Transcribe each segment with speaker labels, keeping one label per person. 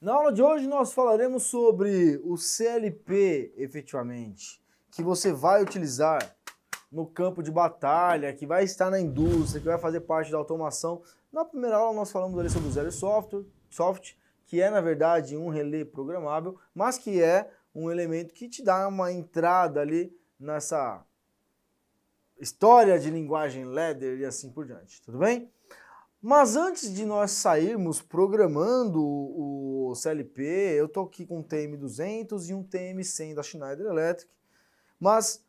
Speaker 1: Na aula de hoje nós falaremos sobre o CLP, efetivamente, que você vai utilizar no campo de batalha, que vai estar na indústria, que vai fazer parte da automação. Na primeira aula nós falamos ali sobre o Zero Soft, que é na verdade um relé programável, mas que é um elemento que te dá uma entrada ali nessa história de linguagem ladder e assim por diante, tudo bem? Mas antes de nós sairmos programando o CLP, eu estou aqui com um TM200 e um TM100 da Schneider Electric, mas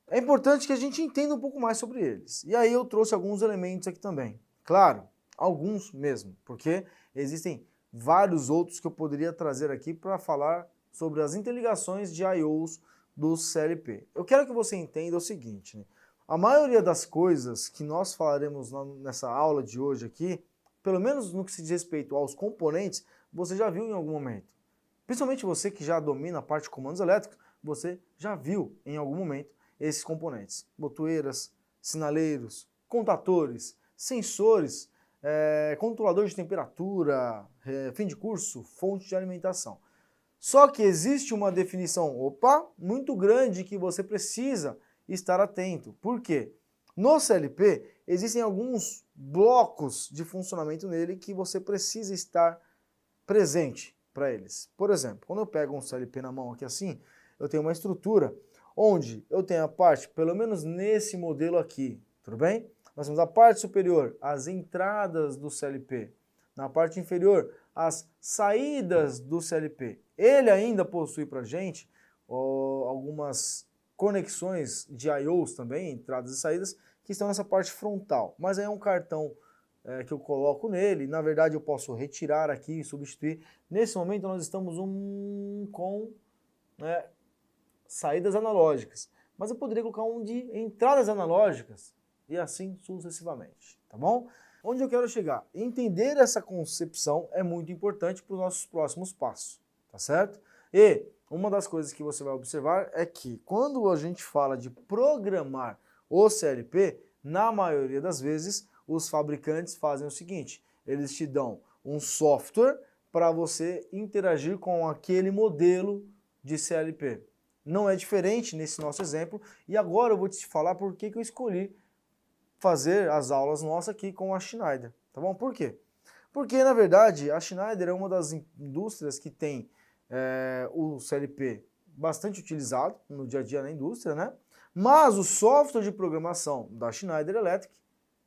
Speaker 1: é importante que a gente entenda um pouco mais sobre eles. E aí eu trouxe alguns elementos aqui também. Claro, alguns mesmo, porque existem vários outros que eu poderia trazer aqui para falar sobre as interligações de I/Os do CLP. Eu quero que você entenda o seguinte, né? A maioria das coisas que nós falaremos nessa aula de hoje aqui, pelo menos no que se diz respeito aos componentes, você já viu em algum momento. Principalmente você que já domina a parte de comandos elétricos, você já viu em algum momento esses componentes. Botoeiras, sinaleiros, contatores, sensores, controlador de temperatura, fim de curso, fonte de alimentação. Só que existe uma definição, muito grande que você precisa estar atento. Por quê? No CLP existem alguns blocos de funcionamento nele que você precisa estar presente para eles. Por exemplo, quando eu pego um CLP na mão aqui assim, eu tenho uma estrutura onde eu tenho a parte, pelo menos nesse modelo aqui, tudo bem? Nós temos a parte superior, as entradas do CLP. Na parte inferior, as saídas do CLP. Ele ainda possui para a gente algumas conexões de I/Os também, entradas e saídas, que estão nessa parte frontal. Mas aí é um cartão que eu coloco nele, na verdade eu posso retirar aqui e substituir. Nesse momento nós estamos com saídas analógicas, mas eu poderia colocar um de entradas analógicas e assim sucessivamente, tá bom? Onde eu quero chegar? Entender essa concepção é muito importante para os nossos próximos passos, tá certo? E uma das coisas que você vai observar é que quando a gente fala de programar o CLP, na maioria das vezes os fabricantes fazem o seguinte, eles te dão um software para você interagir com aquele modelo de CLP. Não é diferente nesse nosso exemplo e agora eu vou te falar por que eu escolhi fazer as aulas nossas aqui com a Schneider, tá bom? Por quê? Porque, na verdade, a Schneider é uma das indústrias que tem o CLP bastante utilizado no dia a dia na indústria, né? Mas o software de programação da Schneider Electric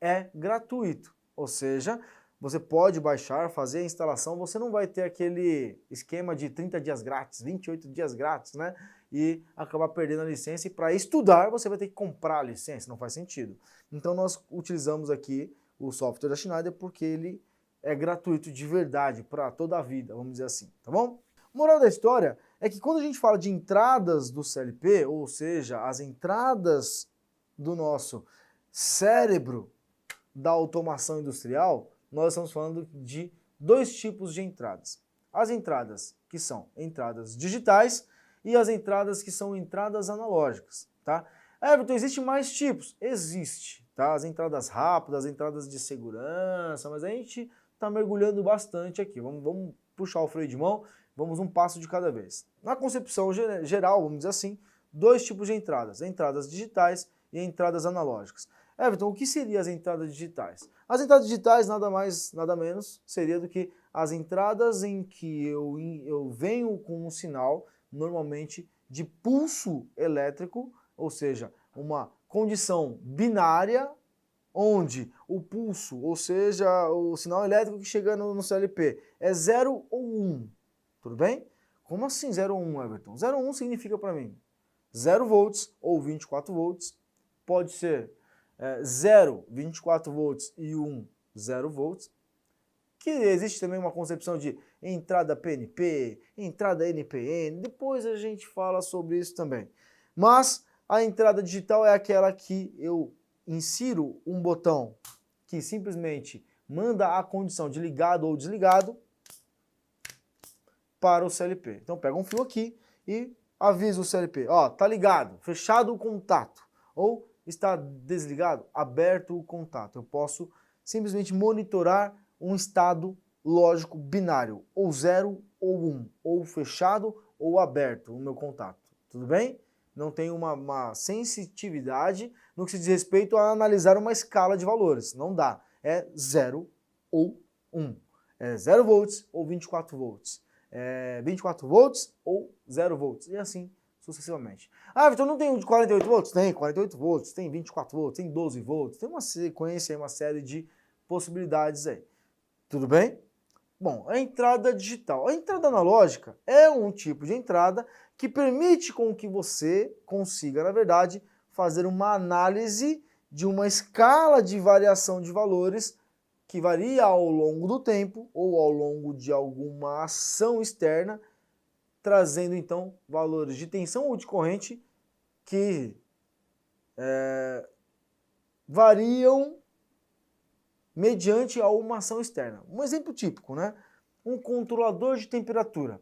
Speaker 1: é gratuito, ou seja, você pode baixar, fazer a instalação, você não vai ter aquele esquema de 30 dias grátis, 28 dias grátis, né? E acabar perdendo a licença, e para estudar você vai ter que comprar a licença, não faz sentido. Então nós utilizamos aqui o software da Schneider porque ele é gratuito de verdade, para toda a vida, vamos dizer assim, tá bom? Moral da história é que quando a gente fala de entradas do CLP, ou seja, as entradas do nosso cérebro da automação industrial, nós estamos falando de dois tipos de entradas. As entradas que são entradas digitais e as entradas que são entradas analógicas, tá? Everton, existe mais tipos? Existe, tá? As entradas rápidas, as entradas de segurança, mas a gente está mergulhando bastante aqui. Vamos puxar o freio de mão, vamos um passo de cada vez. Na concepção geral, vamos dizer assim, dois tipos de entradas digitais e entradas analógicas. Everton, o que seriam as entradas digitais? As entradas digitais nada mais, nada menos seria do que as entradas em que eu venho com um sinal, normalmente de pulso elétrico, ou seja, uma condição binária, onde o pulso, ou seja, o sinal elétrico que chega no CLP é 0 ou 1, tudo bem? Como assim 0 ou 1, Everton? 0 ou 1 significa para mim 0 volts ou 24 volts, pode ser 0, 24 volts e 1, 0 volts, que existe também uma concepção de entrada PNP, entrada NPN, depois a gente fala sobre isso também. Mas a entrada digital é aquela que eu insiro um botão que simplesmente manda a condição de ligado ou desligado para o CLP. Então pega um fio aqui e avisa o CLP, ó, tá ligado, fechado o contato, ou está desligado, aberto o contato. Eu posso simplesmente monitorar um estado lógico binário, ou 0 ou 1, ou fechado ou aberto o meu contato, tudo bem? Não tem uma sensitividade no que se diz respeito a analisar uma escala de valores, não dá. É 0 ou 1. É 0 volts ou 24 volts. É 24 volts ou 0 volts. E assim sucessivamente. Ah, Vitor, não tem um de 48 volts? Tem 48 volts, tem 24 volts, tem 12 volts. Tem uma sequência, uma série de possibilidades aí. Tudo bem? Bom, a entrada digital. A entrada analógica é um tipo de entrada que permite com que você consiga, na verdade, fazer uma análise de uma escala de variação de valores que varia ao longo do tempo ou ao longo de alguma ação externa, trazendo então valores de tensão ou de corrente que variam mediante a uma ação externa. Um exemplo típico, né? Um controlador de temperatura.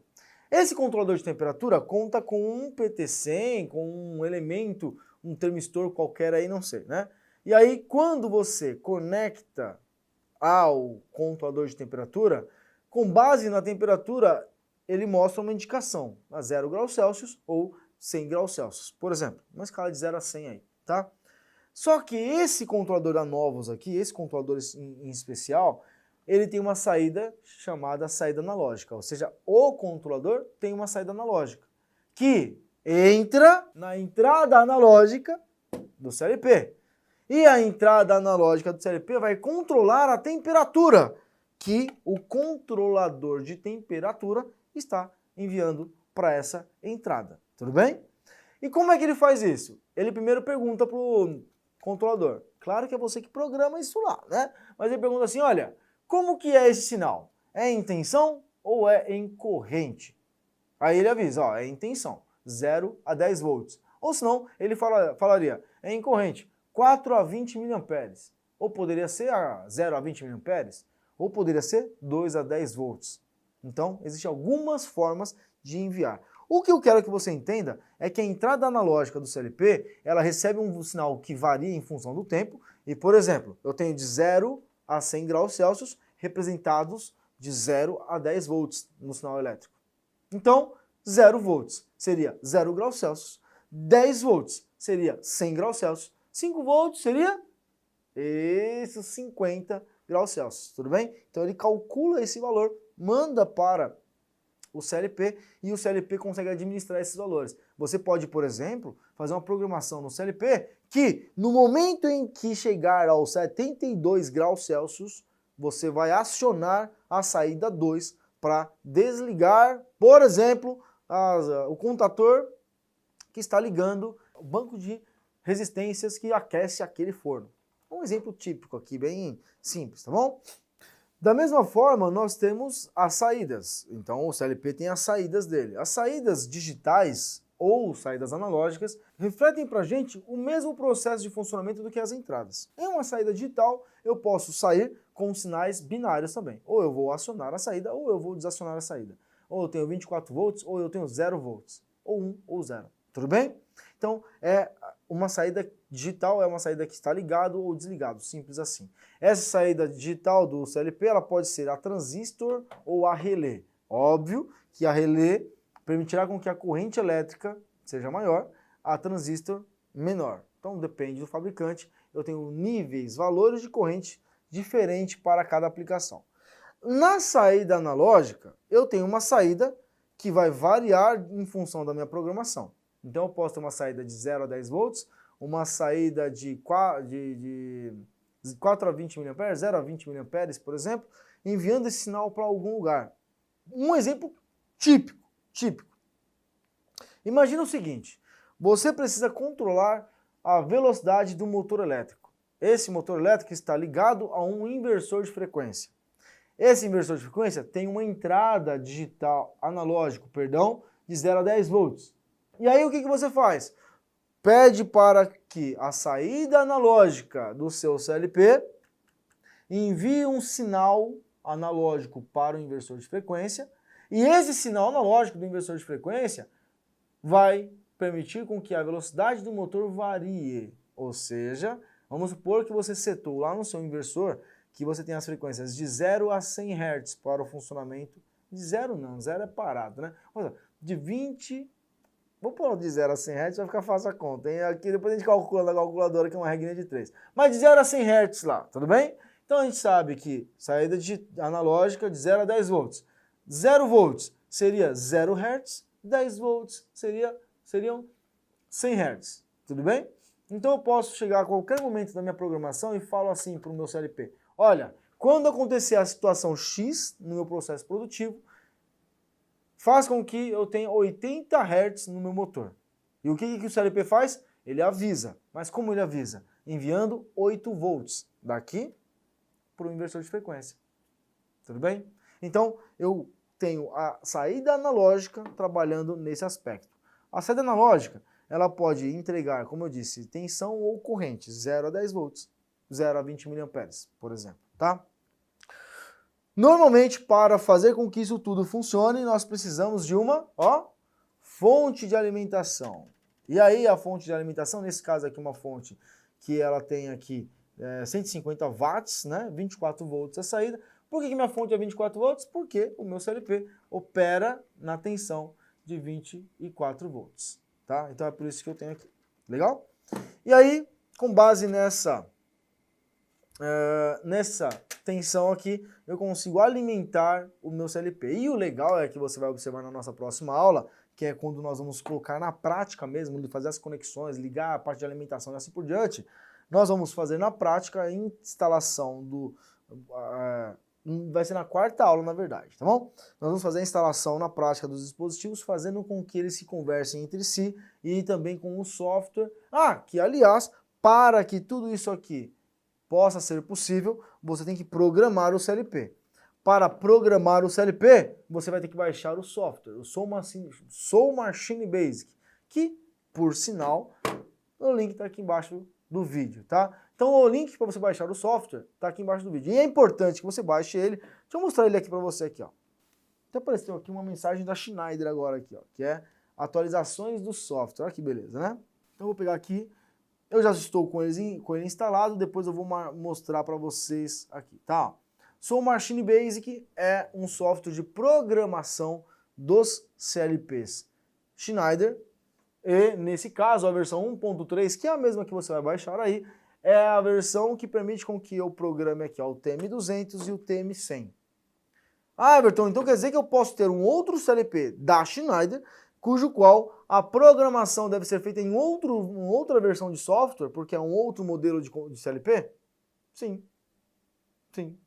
Speaker 1: Esse controlador de temperatura conta com um PT100, com um elemento, um termistor qualquer aí, não sei, né? E aí, quando você conecta ao controlador de temperatura, com base na temperatura, ele mostra uma indicação, a 0 graus Celsius ou 100 graus Celsius, por exemplo. Uma escala de 0 a 100 aí, tá? Só que esse controlador da Novos aqui, esse controlador em especial, ele tem uma saída chamada saída analógica, ou seja, o controlador tem uma saída analógica, que entra na entrada analógica do CLP. E a entrada analógica do CLP vai controlar a temperatura que o controlador de temperatura está enviando para essa entrada, tudo bem? E como é que ele faz isso? Ele primeiro pergunta para o controlador. Claro que é você que programa isso lá, né? Mas ele pergunta assim, olha, como que é esse sinal? É em tensão ou é em corrente? Aí ele avisa, ó, é em tensão, 0 a 10 volts. Ou senão, ele falaria, é em corrente, 4 a 20 miliamperes. Ou poderia ser a 0 a 20 miliamperes, ou poderia ser 2 a 10 volts. Então, existem algumas formas de enviar. O que eu quero que você entenda é que a entrada analógica do CLP, ela recebe um sinal que varia em função do tempo, e, por exemplo, eu tenho de 0 a 100 graus Celsius, representados de 0 a 10 volts no sinal elétrico. Então, 0 volts seria 0 graus Celsius, 10 volts seria 100 graus Celsius, 5 volts seria esses 50 graus Celsius, tudo bem? Então ele calcula esse valor, manda para o CLP e o CLP consegue administrar esses valores. Você pode, por exemplo, fazer uma programação no CLP que no momento em que chegar aos 72 graus Celsius, você vai acionar a saída 2 para desligar, por exemplo, o contator que está ligando o banco de resistências que aquece aquele forno. Um exemplo típico aqui, bem simples, tá bom? Da mesma forma, nós temos as saídas. Então, o CLP tem as saídas dele. As saídas digitais ou saídas analógicas refletem para a gente o mesmo processo de funcionamento do que as entradas. Em uma saída digital, eu posso sair com sinais binários também. Ou eu vou acionar a saída, ou eu vou desacionar a saída. Ou eu tenho 24 volts, ou eu tenho 0 volts. Ou 1 ou 0. Tudo bem? Então, uma saída digital é uma saída que está ligado ou desligado, simples assim. Essa saída digital do CLP, ela pode ser a transistor ou a relé. Óbvio que a relé permitirá com que a corrente elétrica seja maior, a transistor menor. Então depende do fabricante, eu tenho níveis, valores de corrente diferentes para cada aplicação. Na saída analógica, eu tenho uma saída que vai variar em função da minha programação. Então eu posso ter uma saída de 0 a 10 volts, uma saída de 4 a 20 mA, 0 a 20 mA, por exemplo, enviando esse sinal para algum lugar. Um exemplo típico. Imagina o seguinte, você precisa controlar a velocidade do motor elétrico. Esse motor elétrico está ligado a um inversor de frequência. Esse inversor de frequência tem uma entrada digital, de 0 a 10 volts. E aí o que você faz? Pede para que a saída analógica do seu CLP envie um sinal analógico para o inversor de frequência, e esse sinal analógico do inversor de frequência vai permitir com que a velocidade do motor varie. Ou seja, vamos supor que você setou lá no seu inversor que você tem as frequências de 0 a 100 Hz para o funcionamento De 0 não, 0 é parado, né? Olha, de 20, vou pôr de 0 a 100 Hz, vai ficar fácil a conta, hein? Aqui depois a gente calcula na calculadora, que é uma regrinha de 3. Mas de 0 a 100 Hz lá, tudo bem? Então a gente sabe que saída analógica de 0 a 10 volts. 0 volts seria 0 Hz, 10 volts seriam 100 Hz, tudo bem? Então eu posso chegar a qualquer momento da minha programação e falo assim para o meu CLP, olha, quando acontecer a situação X no meu processo produtivo, faz com que eu tenha 80 Hz no meu motor. E o que o CLP faz? Ele avisa. Mas como ele avisa? Enviando 8 volts daqui para o inversor de frequência. Tudo bem? Então, eu tenho a saída analógica trabalhando nesse aspecto. A saída analógica, ela pode entregar, como eu disse, tensão ou corrente, 0 a 10 volts, 0 a 20 mA, por exemplo, tá? Normalmente, para fazer com que isso tudo funcione, nós precisamos de uma, fonte de alimentação. E aí, a fonte de alimentação, nesse caso aqui, uma fonte que ela tem aqui 150 watts, né, 24 volts a saída. Por que minha fonte é 24 volts? Porque o meu CLP opera na tensão de 24 volts, tá? Então é por isso que eu tenho aqui. Legal? E aí, com base nessa tensão aqui, eu consigo alimentar o meu CLP. E o legal é que você vai observar na nossa próxima aula, que é quando nós vamos colocar na prática mesmo, fazer as conexões, ligar a parte de alimentação e assim por diante, nós vamos fazer na prática a instalação do... vai ser na quarta aula, na verdade, tá bom? Nós vamos fazer a instalação na prática dos dispositivos, fazendo com que eles se conversem entre si e também com o software. Que aliás, para que tudo isso aqui possa ser possível, você tem que programar o CLP. Para programar o CLP, você vai ter que baixar o software, o Soul Machine Basic, que, por sinal, o link está aqui embaixo do vídeo, tá? Então o link para você baixar o software está aqui embaixo do vídeo. E é importante que você baixe ele. Deixa eu mostrar ele aqui para você aqui, ó. Até apareceu aqui uma mensagem da Schneider agora aqui, ó, que é atualizações do software. Olha que beleza, né? Então eu vou pegar aqui. Eu já estou com ele instalado, depois eu vou mostrar para vocês aqui, tá? Soul Machine Basic é um software de programação dos CLPs Schneider, e nesse caso a versão 1.3, que é a mesma que você vai baixar aí, é a versão que permite com que eu programe aqui ó, o TM200 e o TM100. Everton, então quer dizer que eu posso ter um outro CLP da Schneider, cujo qual a programação deve ser feita em outra versão de software, porque é um outro modelo de CLP? Sim. Sim.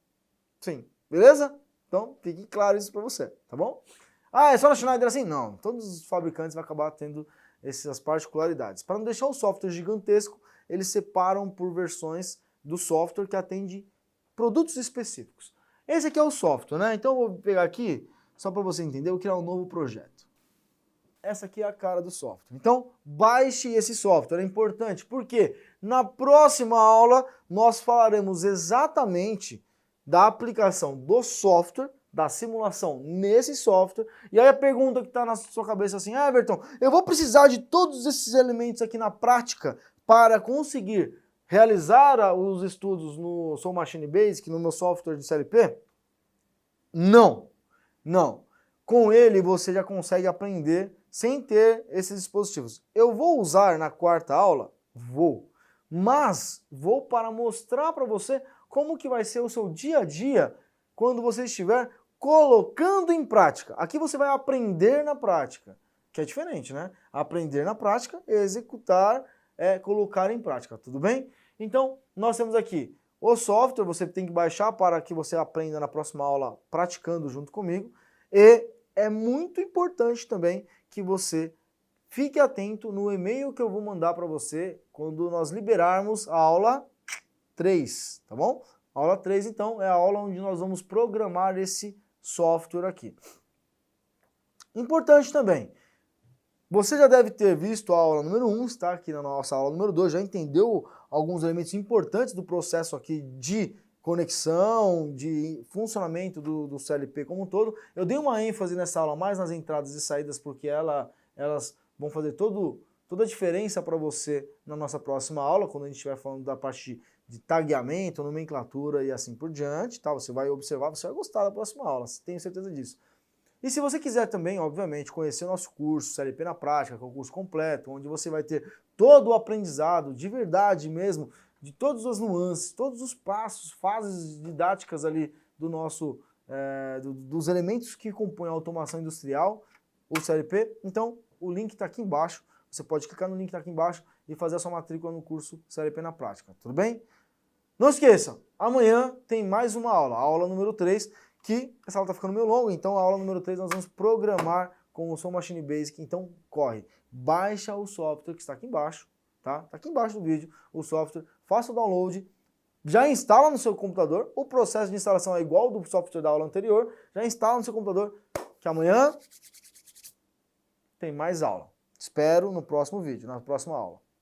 Speaker 1: Sim. Beleza? Então, fique claro isso para você, tá bom? É só na Schneider assim? Não. Todos os fabricantes vão acabar tendo essas particularidades. Para não deixar o software gigantesco, eles separam por versões do software que atende produtos específicos. Esse aqui é o software, né? Então eu vou pegar aqui, só para você entender, eu vou criar um novo projeto. Essa aqui é a cara do software. Então, baixe esse software, é importante, porque na próxima aula nós falaremos exatamente da aplicação do software, da simulação nesse software. E aí a pergunta que está na sua cabeça assim, Everton, eu vou precisar de todos esses elementos aqui na prática para conseguir realizar os estudos no Soul Machine Basic, no meu software de CLP? Não, não. Com ele você já consegue aprender sem ter esses dispositivos. Eu vou usar na quarta aula? Vou. Mas vou para mostrar para você como que vai ser o seu dia a dia quando você estiver colocando em prática. Aqui você vai aprender na prática, que é diferente, né? Aprender na prática, executar, colocar em prática, tudo bem? Então, nós temos aqui o software, você tem que baixar para que você aprenda na próxima aula praticando junto comigo. E é muito importante também que você fique atento no e-mail que eu vou mandar para você quando nós liberarmos a aula 3, tá bom? A aula 3, então, é a aula onde nós vamos programar esse software aqui. Importante também, você já deve ter visto a aula número 1, está aqui na nossa aula número 2, já entendeu alguns elementos importantes do processo aqui de conexão, de funcionamento do CLP como um todo. Eu dei uma ênfase nessa aula mais nas entradas e saídas, porque elas vão fazer toda a diferença para você na nossa próxima aula, quando a gente estiver falando da parte de tagueamento, nomenclatura e assim por diante, tá? Você vai observar, você vai gostar da próxima aula, tenho certeza disso. E se você quiser também, obviamente, conhecer o nosso curso CLP na Prática, que é um curso completo, onde você vai ter todo o aprendizado, de verdade mesmo, de todas as nuances, todos os passos, fases didáticas ali do nosso, dos elementos que compõem a automação industrial, o CLP, então o link está aqui embaixo. Você pode clicar no link que está aqui embaixo e fazer a sua matrícula no curso CLP na Prática, tudo bem? Não esqueça, amanhã tem mais uma aula, a aula número 3, que essa aula está ficando meio longa, então a aula número 3 nós vamos programar com o Som Machine Basic, então corre, baixa o software que está aqui embaixo, tá? Está aqui embaixo do vídeo o software, faça o download, já instala no seu computador, o processo de instalação é igual ao do software da aula anterior, já instala no seu computador, que amanhã tem mais aula. Espero no próximo vídeo, na próxima aula.